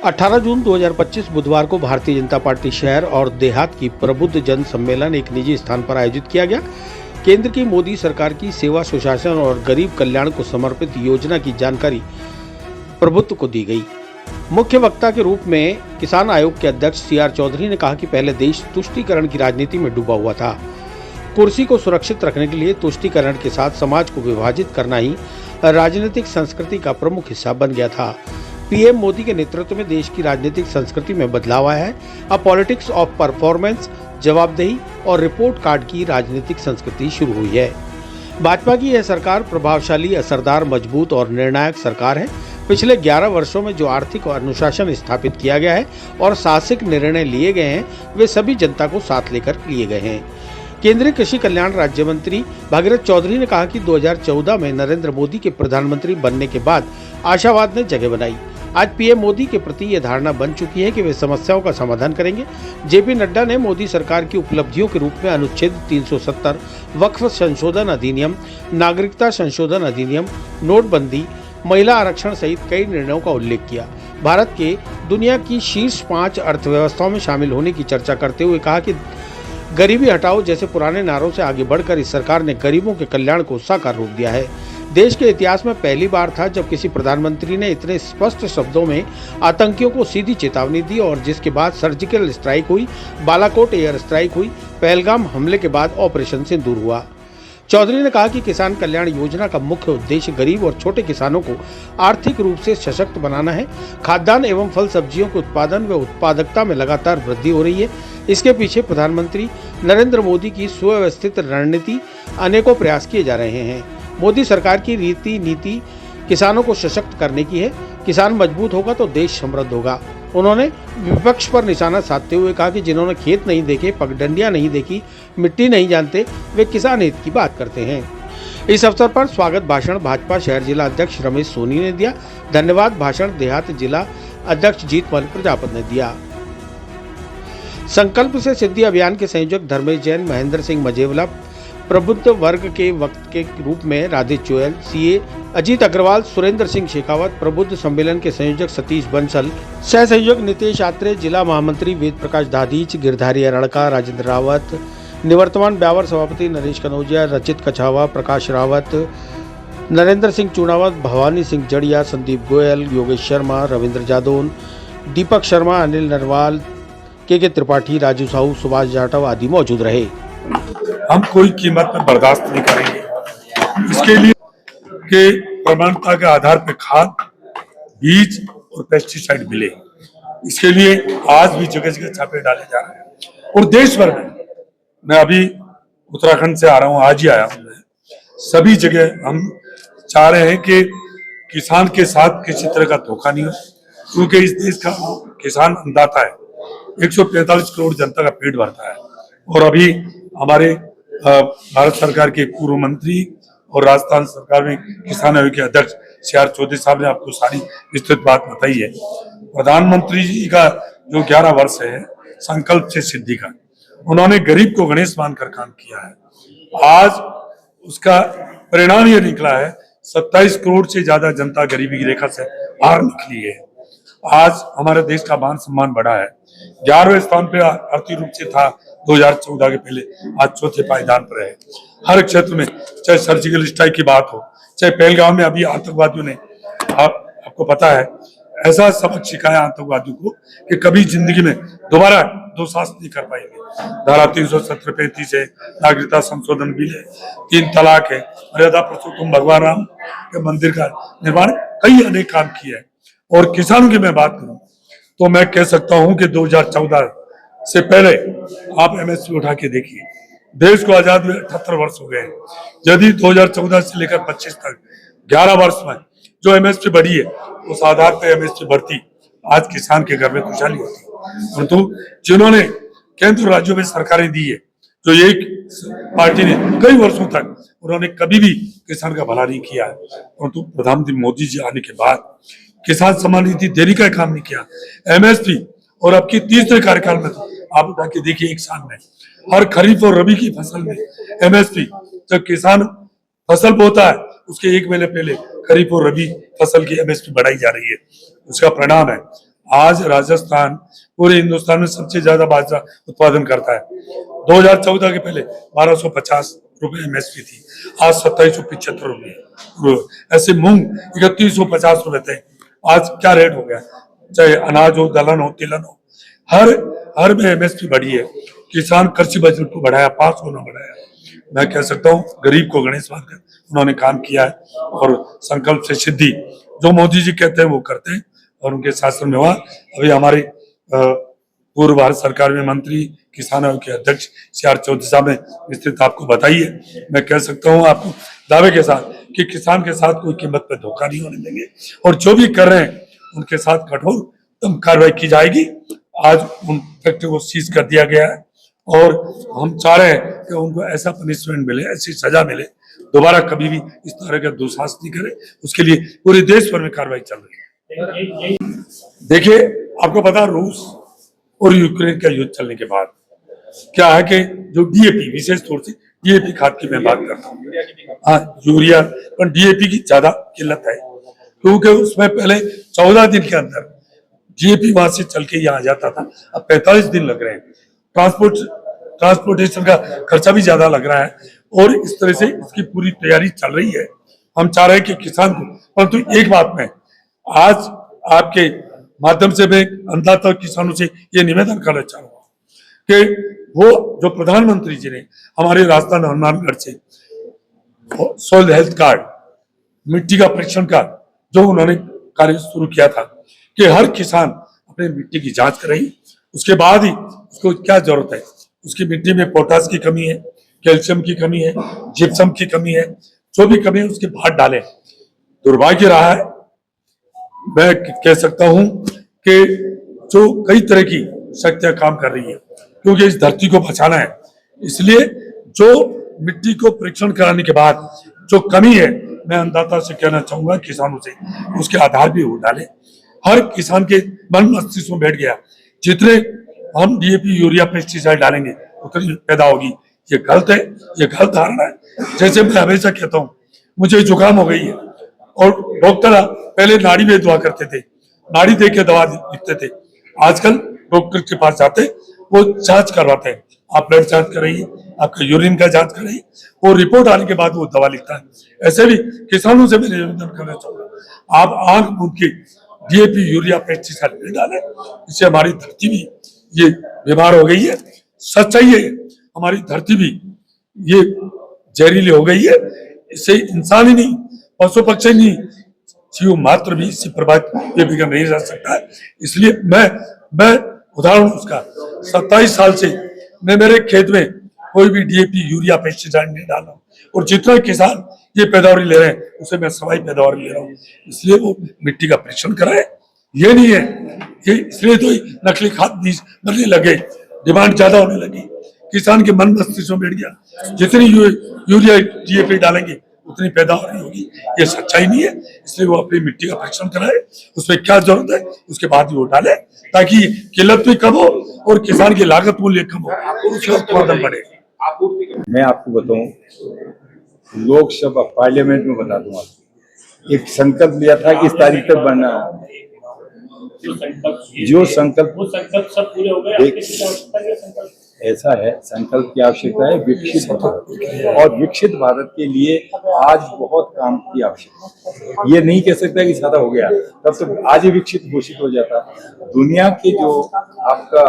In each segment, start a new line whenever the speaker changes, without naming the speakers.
18 जून 2025 बुधवार को भारतीय जनता पार्टी शहर और देहात की प्रबुद्ध जन सम्मेलन एक निजी स्थान पर आयोजित किया गया। केंद्र की मोदी सरकार की सेवा, सुशासन और गरीब कल्याण को समर्पित योजना की जानकारी प्रबुद्ध को दी गई। मुख्य वक्ता के रूप में किसान आयोग के अध्यक्ष CR चौधरी ने कहा कि पहले देश तुष्टीकरण की राजनीति में डूबा हुआ था। कुर्सी को सुरक्षित रखने के लिए तुष्टीकरण के साथ समाज को विभाजित करना ही राजनीतिक संस्कृति का प्रमुख हिस्सा बन गया था। पीएम मोदी के नेतृत्व में देश की राजनीतिक संस्कृति में बदलाव आया है। अब पॉलिटिक्स ऑफ परफॉर्मेंस, जवाबदेही और रिपोर्ट कार्ड की राजनीतिक संस्कृति शुरू हुई है। भाजपा की यह सरकार प्रभावशाली, असरदार, मजबूत और निर्णायक सरकार है। पिछले 11 वर्षों में जो आर्थिक और अनुशासन स्थापित किया गया है और साहसिक निर्णय लिए गए हैं, वे सभी जनता को साथ लेकर लिए गए हैं। केंद्रीय कृषि कल्याण राज्य मंत्री भागीरथ चौधरी ने कहा कि 2014 में नरेंद्र मोदी के प्रधानमंत्री बनने के बाद आशावाद ने जगह बनाई। आज पीएम मोदी के प्रति यह धारणा बन चुकी है कि वे समस्याओं का समाधान करेंगे। जेपी नड्डा ने मोदी सरकार की उपलब्धियों के रूप में अनुच्छेद 370, वक्फ संशोधन अधिनियम, नागरिकता संशोधन अधिनियम, नोटबंदी, महिला आरक्षण सहित कई निर्णयों का उल्लेख किया। भारत के दुनिया की शीर्ष 5 अर्थव्यवस्थाओं में शामिल होने की चर्चा करते हुए कहा कि गरीबी हटाओ जैसे पुराने नारों से आगे बढ़कर इस सरकार ने गरीबों के कल्याण को साकार रूप दिया है। देश के इतिहास में पहली बार था जब किसी प्रधानमंत्री ने इतने स्पष्ट शब्दों में आतंकियों को सीधी चेतावनी दी और जिसके बाद सर्जिकल स्ट्राइक हुई, बालाकोट एयर स्ट्राइक हुई, पहलगाम हमले के बाद ऑपरेशन सिंदूर हुआ। चौधरी ने कहा कि किसान कल्याण योजना का मुख्य उद्देश्य गरीब और छोटे किसानों को आर्थिक रूप से सशक्त बनाना है। खाद्यान्न एवं फल सब्जियों के उत्पादन व उत्पादकता में लगातार वृद्धि हो रही है। इसके पीछे प्रधानमंत्री नरेंद्र मोदी की सुव्यवस्थित रणनीति, अनेकों प्रयास किए जा रहे हैं। मोदी सरकार की नीति किसानों को सशक्त करने की है। किसान मजबूत होगा तो देश समृद्ध होगा। उन्होंने विपक्ष पर निशाना साधते हुए कहा कि जिन्होंने खेत नहीं देखे, पगडंडियां नहीं देखी, मिट्टी नहीं जानते, वे किसान हित की बात करते हैं। इस अवसर पर स्वागत भाषण भाजपा शहर जिला अध्यक्ष रमेश सोनी ने दिया। धन्यवाद भाषण देहात जिला अध्यक्ष जीतमल प्रजापत ने दिया। संकल्प से सिद्धि अभियान के संयोजक धर्मेश जैन, महेंद्र सिंह मजेवला, प्रबुद्ध वर्ग के वक्त के रूप में राधे चोयल, CA अजीत अग्रवाल, सुरेंद्र सिंह शेखावत, प्रबुद्ध सम्मेलन के संयोजक सतीश बंसल, सह संयोजक नितेश आत्रे, जिला महामंत्री वेद प्रकाश दादीच, गिरधारी अरणका, राजेंद्र रावत, निवर्तमान ब्यावर सभापति नरेश कनौजिया, रचित कछावा, प्रकाश रावत, नरेंद्र सिंह चुनावत, भवानी सिंह जड़िया, संदीप गोयल, योगेश शर्मा, रविंद्र जादौन, दीपक शर्मा, अनिल नरवाल, के त्रिपाठी, राजू साहू, सुभाष जाटव आदि मौजूद रहे।
हम कोई कीमत पर बर्दाश्त नहीं करेंगे। इसके लिए के प्रमाणता के आधार पर खाद, बीज और पेस्टिसाइड मिले। इसके लिए आज भी जगह जगह छापे डाले जा रहे हैं और देश भर में, मैं अभी उत्तराखंड से आ रहा हूँ, आज ही आया हूँ, सभी जगह हम चाह रहे हैं कि किसान के साथ किसी तरह का धोखा नहीं हो, क्योंकि इस देश का किसान अन्नदाता है। 145 करोड़ जनता का पेट भरता है। और अभी हमारे भारत सरकार के पूर्व मंत्री और राजस्थान सरकार में किसान आयोग के अध्यक्ष CR चौधरी साहब ने आपको सारी विस्तृत बात बताई है। प्रधानमंत्री जी का जो 11 वर्ष है संकल्प से सिद्धि का, उन्होंने गरीब को गणेश मानकर काम किया है। आज उसका परिणाम ये निकला है, 27 करोड़ से ज्यादा जनता गरीबी की रेखा से बाहर निकली है। आज हमारे देश का मान सम्मान बढ़ा है। 11वें स्थान पे आर्थिक रूप से था 2014 के पहले, आज चौथे पायदान पर है। हर क्षेत्र में, चाहे सर्जिकल स्ट्राइक की बात हो, चाहे पहलगाम में अभी आतंकवादियों ने, आपको पता है, ऐसा सबक सिखाया आतंकवादियों को कि कभी जिंदगी में दोबारा दो साहस नहीं कर पाएंगे। धारा 370, 35 है, नागरिकता संशोधन बिल है, 3 तलाक है, मर्यादा पुरुषोत्तम भगवान राम के मंदिर का निर्माण, कई अनेक काम किए हैं। और किसानों की मैं बात करूं तो मैं कह सकता हूं कि 2014 से पहले आप MSP उठा के देखिए, देश को आजाद हुए 78 वर्ष हो गए। यदि 2014 से लेकर 25 तक 11 वर्ष में जो MSP बढ़ी है, उस आधार पर MSP बढ़ती, आज किसान के घर में खुशहाली होती। परंतु जिन्होंने केंद्र राज्यों में सरकारें दी है, जो एक पार्टी ने कई वर्षों तक, उन्होंने कभी भी किसान का भला नहीं किया है। परंतु प्रधानमंत्री मोदी जी आने के बाद किसान सम्मान निधि देने का काम नहीं किया। MSP और अब की तीसरे कार्यकाल में आप उठा के देखिए, एक साल में हर खरीफ और रबी की फसल में MSP, जब किसान फसल बोता है उसके 1 महीने पहले खरीफ और रबी फसल की MSP बढ़ाई जा रही है। उसका परिणाम है आज राजस्थान पूरे हिंदुस्तान में सबसे ज्यादा बाजरा उत्पादन करता है। 2014 के पहले 1250 रुपए एमएसपी थी, आज 2775 रुपए। ऐसे मूंग 3150 रुपए थे, आज क्या रेट हो गया। चाहे अनाज हो, दलहन हो, तिलहन हो, हर में एमएसपी बढ़ी है। किसान कृषि बजट को बढ़ाया, 5 गुना बढ़ाया। मैं कह सकता हूँ गरीब को गणेश मानकर उन्होंने काम किया है और संकल्प से सिद्धि जो मोदी जी कहते हैं वो करते हैं और उनके शासन में हुआ। अभी हमारे पूर्व भारत सरकार में मंत्री किसान आयोग के अध्यक्ष CR चौधरी साहब ने विस्तृत आपको बताई है। मैं कह सकता हूँ आपको दावे के साथ कि किसान के साथ कोई कीमत पर धोखा नहीं होने देंगे और जो भी कर रहे हैं उनके साथ कठोर कार्रवाई की जाएगी। आज उन फैक्ट्री को सीज कर दिया गया है और हम चाह रहे हैं कि उनको ऐसा पनिशमेंट मिले, ऐसी सजा मिले, दोबारा कभी भी इस तरह का दुस्साहस नहीं करे। उसके लिए पूरे देश भर में कार्रवाई चल रही है। देखिए, आपको पता रूस और यूक्रेन का युद्ध चलने के बाद क्या है कि जो डीएपी, विशेष तौर से डीएपी खाद की मैं बात करता हूँ, हाँ यूरिया, पर डीएपी की ज्यादा किल्लत है क्योंकि उसमें पहले 14 दिन के अंदर डीएपी वहां से चल के यहाँ जाता था, अब 45 दिन लग रहे हैं। ट्रांसपोर्टेशन का खर्चा भी ज्यादा लग रहा है और इस तरह से इसकी पूरी तैयारी चल रही है। हम चाह रहे हैं कि किसान को, परंतु एक बात में आज आपके माध्यम से मैं अन्नदाता किसानों से ये निवेदन करना चाहूंगा कि वो जो प्रधानमंत्री जी ने हमारे राजस्थान हनुमानगढ़ से सॉइल हेल्थ कार्ड, मिट्टी का परीक्षण कार्ड जो उन्होंने कार्य शुरू किया था कि हर किसान अपने मिट्टी की जांच करें, उसके बाद ही उसको क्या जरूरत है, उसकी मिट्टी में पोटास की कमी है, कैल्शियम की कमी है, जिप्सम की कमी है, जो भी कमी है उसके बाद डालें। दुर्भाग्य रहा है, मैं कह सकता हूं कि जो कई तरह की शक्तियां काम कर रही है क्योंकि इस धरती को बचाना है, इसलिए जो मिट्टी को परीक्षण कराने के बाद जो कमी है, मैं अन्नदाता से कहना चाहूंगा, किसानों से, उसके आधार भी वो डाले। हर किसान के मन मस्तिष्क में बैठ गया जितने हम डीएपी, यूरिया, पेस्टिसाइड डालेंगे उतनी पैदा होगी। ये गलत है, ये गलत धारणा है। जैसे मैं हमेशा कहता हूँ, मुझे जुकाम हो गई है और डॉक्टर पहले नाड़ी में दवा करते थे, नाड़ी देख के दवा लिखते थे। आजकल डॉक्टर के पास जाते, वो जांच करवाते हैं, आप ब्लड जांच कराइए, आपका यूरिन का जांच कराइए, वो रिपोर्ट आने के बाद वो दवा लिखता है। ऐसे भी किसानों से मैं निवेदन करना चाहूंगा, आप आंख मूंद के डीएपी, यूरिया, पेस्टिसाइड नहीं डालें, इससे हमारी धरती भी ये बीमार हो गई है। सच्चाई है, हमारी धरती भी ये जहरीली हो गई है। इससे इंसान ही नहीं, पशु पक्षी नहीं, जीव मात्र भी इससे प्रभावित ये बिगड़ नहीं रह सकता है। इसलिए मैं उदाहरण उसका 27 साल से मैं मेरे खेत में कोई भी डीएपी, यूरिया, पेस्टिसाइड नहीं डाल रहा हूँ और जितना किसान ये पैदावारी ले रहे हैं उसे मैं सवाई पैदावार ले रहा हूँ। इसलिए वो मिट्टी का परीक्षण कराए। ये नहीं है कि इसलिए तो नकली खाद बीज बनने लगे, डिमांड ज्यादा होने लगी, किसान के मन मस्तिष्क में बैठ गया जितनी यूरिया, डीएपी डालेंगे उतनी पैदावार नहीं होगी। ये सच्चाई नहीं है। इसलिए वो अपनी मिट्टी का परीक्षण कराए, उसमें क्या जरूरत है उसके बाद ही वो डाले, ताकि किल्लत भी कम हो और किसान की लागत मूल्य कम हो और उसका उत्पादन बढ़े।
मैं आपको बताऊं, लोकसभा पार्लियामेंट में बता दूं, आपको एक संकल्प लिया था कि इस तारीख तक बनना है। जो संकल्प
वो संकल्प सब पूरे हो गए।
ऐसा है, संकल्प की आवश्यकता है विकसित भारत, और विकसित भारत के लिए आज बहुत काम की आवश्यकता है। ये नहीं कह सकता कि सादा हो गया तब तो आज ही विकसित घोषित हो जाता। दुनिया के जो आपका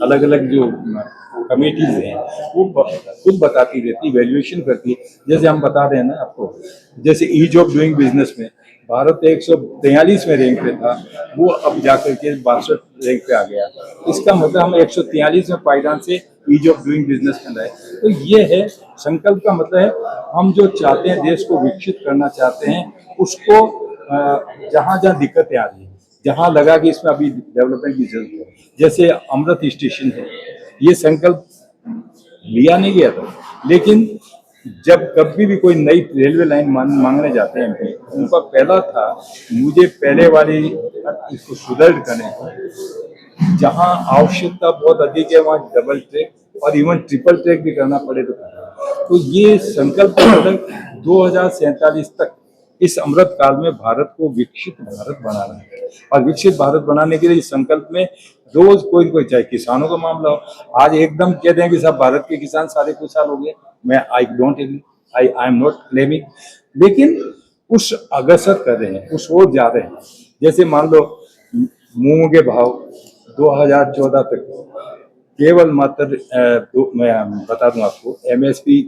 अलग अलग जो कमेटीज हैं वो खुद बताती रहती, वैल्यूएशन करती। जैसे हम बता रहे हैं ना आपको, जैसे ईज ऑफ डूइंग बिजनेस में भारत 143वें रैंक पे था, वो अब जाकर के 62 रैंक पे आ गया। इसका मतलब हम 143वें पायदान से ईज ऑफ डूइंग बिजनेस में रहे। तो ये है संकल्प का मतलब है, हम जो चाहते हैं देश को विकसित करना चाहते हैं, उसको जहाँ जहाँ दिक्कतें आ रही है, जहाँ लगा कि इसमें अभी डेवलपमेंट की जरूरत है, जैसे अमृत स्टेशन है, ये संकल्प लिया नहीं गया था, लेकिन जब कभी भी कोई नई रेलवे लाइन मांगने जाते हैं उनका पहला था, मुझे पहले वाली इसको सुदृढ़ करें, जहां आवश्यकता बहुत अधिक है वहां डबल ट्रैक और इवन ट्रिपल ट्रैक भी करना पड़े तो ये संकल्प मतलब 2047 तक इस अमृत काल में भारत को विकसित भारत बनाना है, और विकसित भारत बनाने के लिए इस संकल्प में रोज कोई न कोई, चाहे किसानों का मामला हो, आज एकदम कह दें कि सब भारत के किसान सारे खुशहाल हो गए, मैं I don't agree, I am not claiming, लेकिन उस अग्रसर कर रहे हैं, उस ओर जा रहे हैं। जैसे मान लो मूंग के भाव 2014 तक केवल मात्र मैं बता दूं आपको, MSP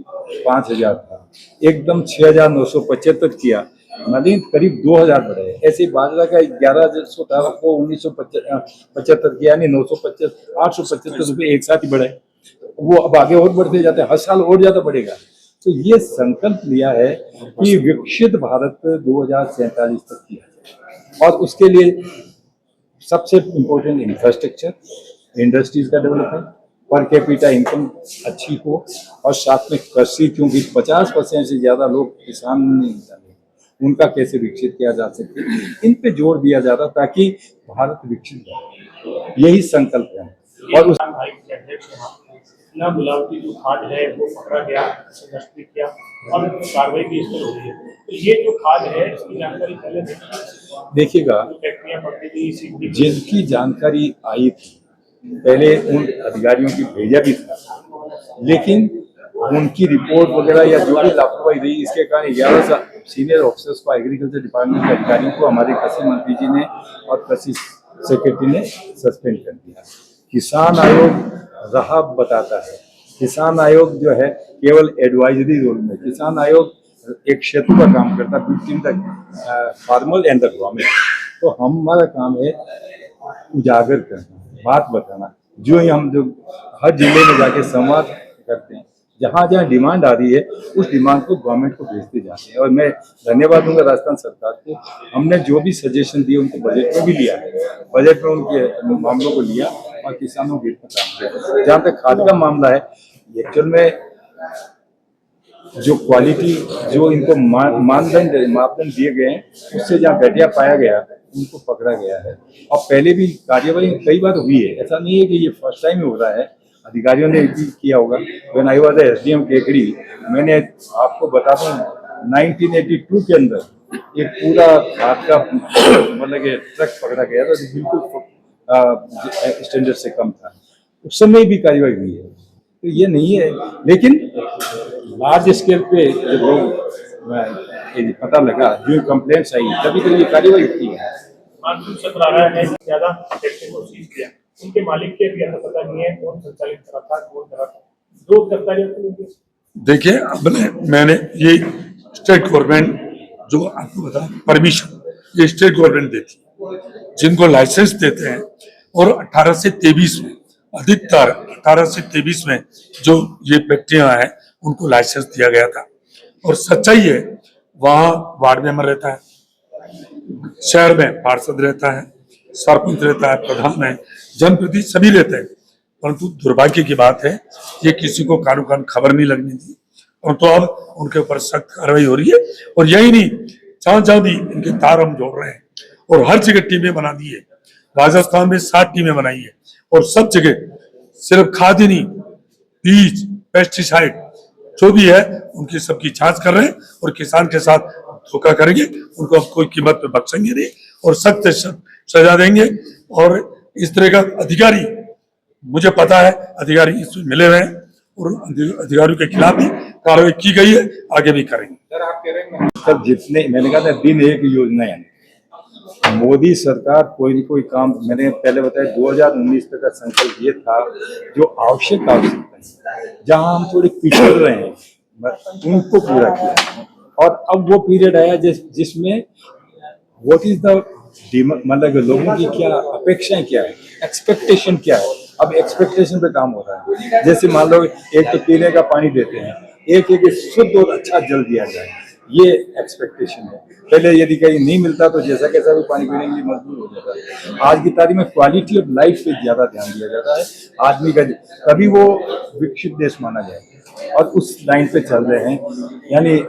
5000 था, एकदम 6975 किया, मतलब करीब 2000 बढ़े। ऐसे बाजरा का 1100 था, वो 1975 किया, यानी 875 रुपये एक साथ ही बढ़े। वो अब आगे और बढ़ते जाते हैं, हर साल और ज्यादा बढ़ेगा। तो ये संकल्प लिया है कि विकसित भारत 2047 तक किया जाए, और उसके लिए सबसे इम्पोर्टेंट इंफ्रास्ट्रक्चर, इंडस्ट्रीज का डेवलपमेंट, पर कैपिटा इनकम अच्छी हो, और साथ में कृषि, क्योंकि 50% से ज्यादा लोग किसान नहीं जाने, उनका कैसे विकसित किया जा सके, इन पे जोर दिया जाता ताकि भारत विकसित हो। यही संकल्प है। और उस
भाई के अध्यक्ष ना मिलावटी जो खाद है वो पकड़ा गया, नष्ट किया और कार्रवाई भी इस पर हो रही है। तो ये जो खाद है इसकी जानकारी पहले
देखिएगा,
फैक्ट्रियां पकड़ी गई,
जिनकी जानकारी आई थी पहले उन अधिकारियों की भेजा भी था, लेकिन उनकी रिपोर्ट वगैरह या जो भी लापरवाही रही, इसके कारण 11 सीनियर ऑफिसर्स को, एग्रीकल्चर डिपार्टमेंट के अधिकारियों को हमारे कृषि मंत्री जी ने और कृषि सेक्रेटरी ने सस्पेंड कर दिया। किसान आयोग राह बताता है, किसान आयोग जो है केवल एडवाइजरी रोल में, किसान आयोग एक क्षेत्र का काम करता है between the farmer and the government. तो हमारा काम है उजागर करना, बात बताना, जो ही हम जो हर जिले में जाके संवाद करते हैं, जहाँ जहाँ डिमांड आ रही है उस डिमांड को गवर्नमेंट को भेजते जाते हैं। और मैं धन्यवाद दूंगा राजस्थान सरकार को, हमने जो भी सजेशन दिए उनको बजट में भी लिया है, बजट में उनके मामलों को लिया और किसानों के हित में काम किया। जहाँ तक खाद का मामला है, एक्चुअल में जो क्वालिटी, जो इनको मापदंड दिए गए हैं, उससे जहाँ घटिया पाया गया उनको पकड़ा गया है। और पहले भी कार्यवाही कई बार हुई है, ऐसा नहीं है कि ये फर्स्ट टाइम हो रहा है, अधिकारियों ने भी किया होगा। When I was SDM Kekri, मैंने आपको बता दूं 1982 के अंदर एक पूरा खाद का मतलब कि ट्रक पकड़ा गया था, बिल्कुल स्टैंडर्ड से कम था, उस समय भी कार्यवाही हुई है। तो ये नहीं है, लेकिन लार्ज स्केल पे जब लोग पता लगा, जो कंप्लेंट्स आई, तभी तो ये कार्यवाही होती है।
मानसून सत्र आ रहा है, ज्यादा फैक्ट्री को सीज किया, उनके मालिक के भी पता नहीं है कौन संचालित करा था, कौन करा था, दो गिरफ्तारियां हुई।
देखिए, अब मैंने ये स्टेट गवर्नमेंट जो आपको बता, परमिशन ये स्टेट गवर्नमेंट देती है, जिनको लाइसेंस देते हैं। और 18 से 23 में, अधिकतर 18 से 23 में जो ये फैक्ट्रियां हैं उनको लाइसेंस दिया गया था। और सच्चाई है, वहाँ वार्ड मेंबर रहता है, शहर में पार्षद रहता है, सरपंच रहता है, प्रधान है, जनप्रतिनिधि सभी रहते हैं। परंतु दुर्भाग्य की बात है, ये किसी को कानून खबर नहीं लगनी थी, और तो अब उनके ऊपर सख्त कार्रवाई हो रही है। और यही नहीं, जहां जहां भी इनके तार हम जोड़ रहे हैं, और हर जगह टीमें बना दी है। राजस्थान में 7 टीमें बनाई है, और सब जगह सिर्फ खाद ही नहीं, बीज, पेस्टिसाइड जो भी है उनकी सबकी जांच कर रहे हैं। और किसान के साथ धोखा करेंगे उनको अब कोई कीमत पे बख्शेंगे नहीं, और सख्त सजा देंगे। और इस तरह का अधिकारी, मुझे पता है अधिकारी इसमें मिले हुए हैं, और अधिकारियों के खिलाफ भी कार्रवाई की गई है, आगे भी करेंगे।
सर, आप कह रहे हैं सर, जितने मैंने कहा था दिन एक योजना है, मोदी सरकार कोई न कोई काम, मैंने पहले बताया 2019 तक का संकल्प ये था, जो आवश्यकता है, जहां हम थोड़े पिछड़ रहे हैं उनको पूरा किया। और अब वो पीरियड आया जिसमें व्हाट इज द मतलब लोगों की क्या अपेक्षाएं, क्या है, एक्सपेक्टेशन क्या है, अब एक्सपेक्टेशन पे काम हो रहा है। जैसे मान लो एक तो पीने का पानी देते हैं, एक शुद्ध और अच्छा जल दिया जाए, ये एक्सपेक्टेशन है। पहले यदि कहीं नहीं मिलता तो जैसा कैसा भी पानी पीने के लिए मजबूर हो जाता है। आज की तारीख में क्वालिटी ऑफ लाइफ पे ज्यादा ध्यान दिया जाता है आदमी का, तभी वो विकसित देश माना जाए, और उस लाइन पे चल रहे हैं। यानी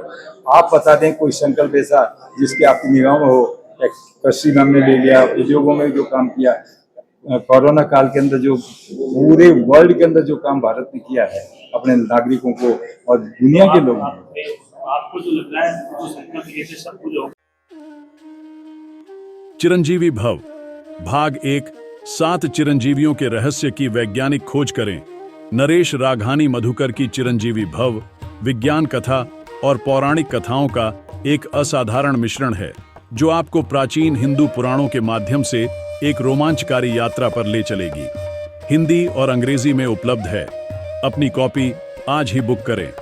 आप बता दें कोई संकल्प ऐसा जिसके आपकी निगाह में हो। कृषि में हमने ले लिया, उद्योगों में जो काम किया, कोरोना काल के अंदर जो पूरे वर्ल्ड के अंदर जो काम भारत ने किया है अपने नागरिकों को और दुनिया के लोगों को,
आपको जो लग रहा है जो संकल्प ये से सब कुछ होगा।
चिरंजीवी भव भाग 1 7 चिरंजीवियों के रहस्य की वैज्ञानिक खोज करें। नरेश राघानी मधुकर की चिरंजीवी भव विज्ञान कथा और पौराणिक कथाओं का एक असाधारण मिश्रण है जो आपको प्राचीन हिंदू पुराणों के माध्यम से एक रोमांचकारी यात्रा पर ले चलेगी। हिंदी और अंग्रेजी में उपलब्ध है। अपनी कॉपी आज ही बुक करें।